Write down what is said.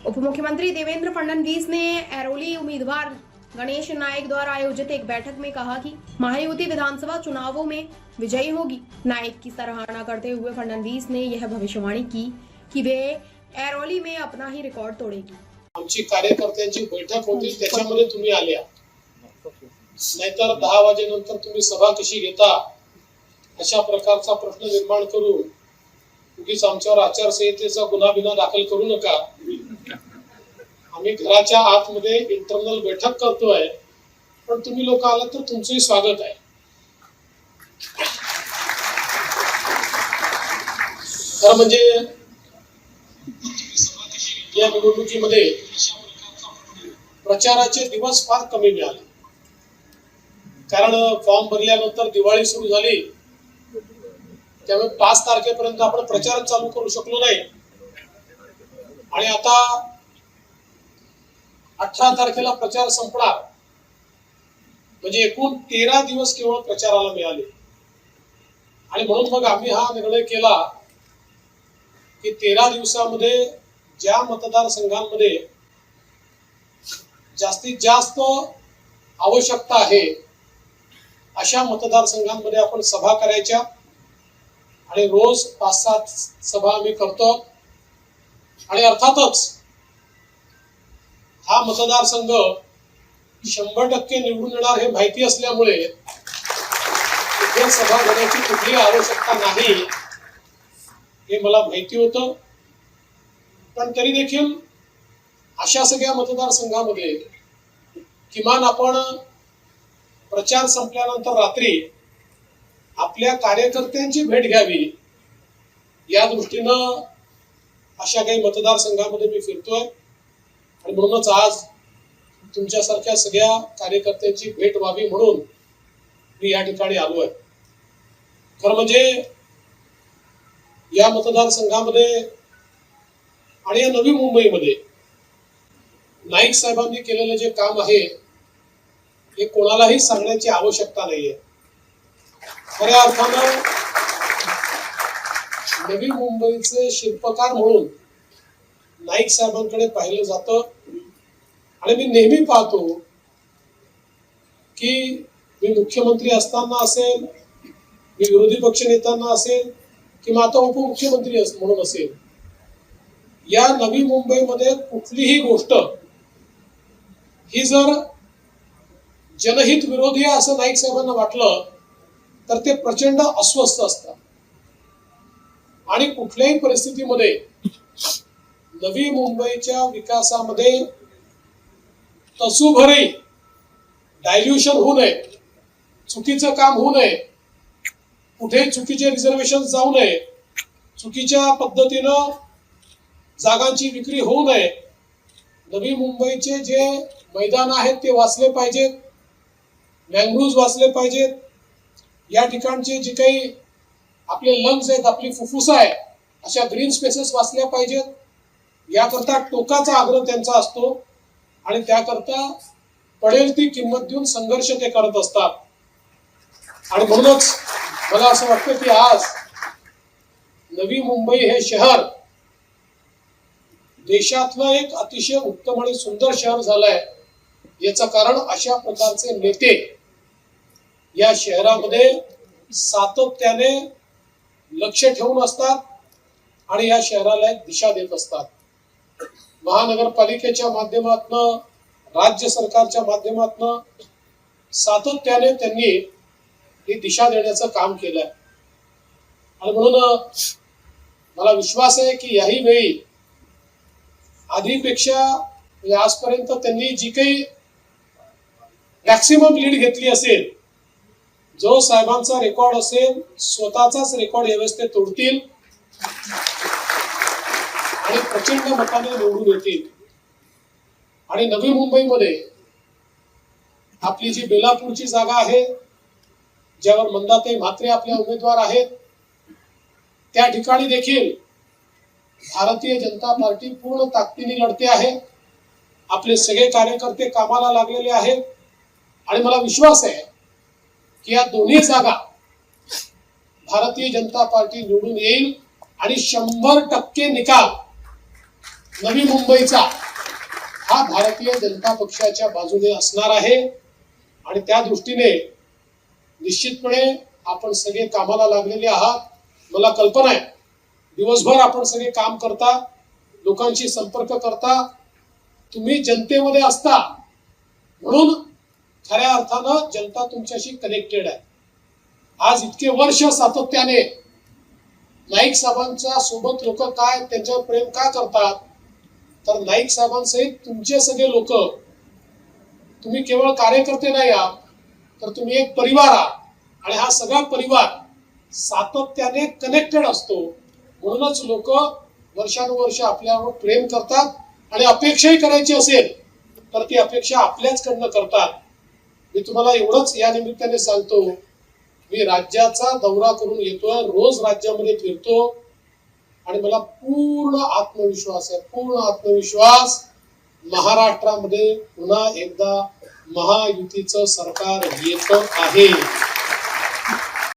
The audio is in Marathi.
उप मुख्यमंत्री देवेंद्र फडणवीस ने ऐरोली उम्मीदवार गणेश नायक द्वारा आयोजित एक बैठक में कहा कि महायुति विधानसभा चुनावों में विजयी होगी। नायक की सराहना करते हुए फडणवीस ने यह भविष्यवाणी की कि वे ऐरोली में अपना ही रिकॉर्ड तोड़ेगी। आमची कार्यकर्त्यांची बैठक होती, त्याच्यामध्ये तुम्ही आल्या, नाहीतर 10 वाजेनंतर तुम्ही सभा कशी घेता अशा प्रकारचा प्रश्न निर्माण करून उगीच आमच्यावर आचारसंहितेचा गुन्हा बिना दाखल करू नका। आम्ही घराच्या आतमध्ये इंटरनल बैठक करतोय, पण तुम्ही लोक आलात तर तुमचंही स्वागत आहे। तर म्हणजे या निवडणुकीमध्ये प्रचाराचे दिवस फार कमी मिळाले, कारण फॉर्म भरल्यानंतर दिवाळी सुरू झाली, त्यामुळे 5 तारखेपर्यंत आपण प्रचार चालू करू शकलो नाही। आणि आता 18 तारखेला प्रचार संपणार, म्हणजे एकूण 13 दिवस केवळ प्रचाराला मिळाले। आणि म्हणून मग आम्ही हा निर्णय केला की 13 दिवसामध्ये ज्या मतदारसंघांमध्ये जास्तीत जास्त आवश्यकता आहे अशा मतदारसंघांमध्ये आपण सभा करायच्या, आणि रोज 5-7 सभा आम्ही करतो। आणि अर्थातच हा मतदारसंघ 100% निवडून येणार हे माहिती असल्यामुळे इथे सभा घेण्याची कुठलीही आवश्यकता नाही हे मला माहिती होतं। पण तरी देखील अशा सगळ्या मतदारसंघामध्ये किमान आपण प्रचार संपल्यानंतर रात्री आपल्या कार्यकर्त्यांची भेट घ्यावी, या दृष्टीनं अशा काही मतदारसंघामध्ये मी फिरतोय। आणि म्हणूनच आज तुमच्यासारख्या सगळ्या कार्यकर्त्यांची भेट व्हावी म्हणून मी या ठिकाणी आलोय। खरं म्हणजे या मतदारसंघामध्ये आणि या नवी मुंबईमध्ये नाईक साहेबांनी केलेलं जे काम आहे हे कोणालाही सांगण्याची आवश्यकता नाहीये। खऱ्या अर्थानं नवी मुंबईचे शिल्पकार म्हणून नाईक साहेबांकडे पाहिलं जातं। आणि मी नेहमी पाहतो की मी मुख्यमंत्री असताना असेल, मी विरोधी पक्ष नेत्यांना असेल, किंवा आता उपमुख्यमंत्री म्हणून असेल, या नवी मुंबईमध्ये कुठलीही गोष्ट ही जर जनहित विरोधी आहे असं नाईक साहेबांना वाटलं तर ते प्रचंड अस्वस्थ असतात। आणि कुठल्याही परिस्थितीमध्ये नवी मुंबईच्या विकासामध्ये तसूभरही डायल्युशन होऊ नये, चुकीचं काम होऊ नये, कुठे चुकीचे रिझर्वेशन जाऊ नये, चुकीच्या पद्धतीनं जागांची विक्री होऊ नये, नवी मुंबईचे जे मैदान आहेत ते वाचले पाहिजेत, मॅंग्रोव्ज वाचले पाहिजेत, या ठिकाणचे जे काही आपले लंग्स आहेत, आपली फुफ्फुस आहे, अशा ग्रीन स्पेसेस वाचल्या पाहिजेत, याकरता टोकाचा आग्रह त्यांचा असतो। आणि त्याकरता पडेल ती किंमत देऊन संघर्ष ते करत असतात। आणि म्हणूनच मला असं वाटतं की आज नवी मुंबई हे शहर देशातलं एक अतिशय उत्तम आणि सुंदर शहर झालंय। याचं कारण अशा प्रकारचे नेते या शहरामध्ये सातत्याने लक्ष ठेवून असतात आणि या शहराला एक दिशा देत असतात। महानगरपालिकेच्या माध्यमातून, राज्य सरकारच्या माध्यमातून सातत्याने त्यांनी ही दिशा देण्याचं काम केलंय। आणि म्हणून मला विश्वास आहे की याही वेळी आधीपेक्षा आजपर्यंत त्यांनी जी काही मॅक्सिमम लीड घेतली असेल, जो साहेबांचा रेकॉर्ड असेल, स्वतःचाच रेकॉर्ड यावेळेस तोडतील आणि प्रचंड मताने निवडून येतील। आणि नवी मुंबईमध्ये आपली जी बेलापूरची जागा आहे, ज्यावर मंदाताई म्हात्रे आपल्या उमेदवार आहेत, त्या ठिकाणी देखील भारतीय जनता पार्टी पूर्ण ताकदीने लढते आहे। आपले सगळे कार्यकर्ते कामाला लागलेले आहेत आणि मला विश्वास आहे की या दोन्ही जागा भारतीय जनता पार्टी निवडून येईल आणि 100% निकाल नवी मुंबईचा हा भारतीय जनता पक्षाच्या बाजूने असणार आहे. आणि त्या दृष्टीने निश्चितपणे आपण सगळे कामाला लागलेले आहात. मला कल्पना आहे दिवसभर आपण सगळे काम करता, लोकांशी संपर्क करता, तुम्ही जनतेमध्ये असता म्हणून खऱ्या अर्थानं जनता तुमच्याशी कनेक्टेड आहे. आज इतके वर्ष सातत्याने नाईक साहेबांच्या सोबत लोक काय त्यांच्यावर प्रेम का करतात, तर नाईक साहेबांसहित तुमचे सगळे लोक, तुम्ही केवळ कार्यकर्ते नाही आहात तर तुम्ही एक परिवार आहात. आणि हा सगळा परिवार सातत्याने कनेक्टेड असतो. म्हणूनच लोक वर्षानुवर्ष आपल्यावर प्रेम करतात आणि अपेक्षाही करायची असेल तर ती अपेक्षा आपल्याचकडनं करतात. मी तुम्हाला एवढंच या निमित्ताने सांगतो, मी राज्याचा दौरा करून येतोय, रोज राज्यामध्ये फिरतो आणि मला पूर्ण आत्मविश्वास आहे, पूर्ण आत्मविश्वास महाराष्ट्रामध्ये पुन्हा एकदा महायुतीचं सरकार येत आहे.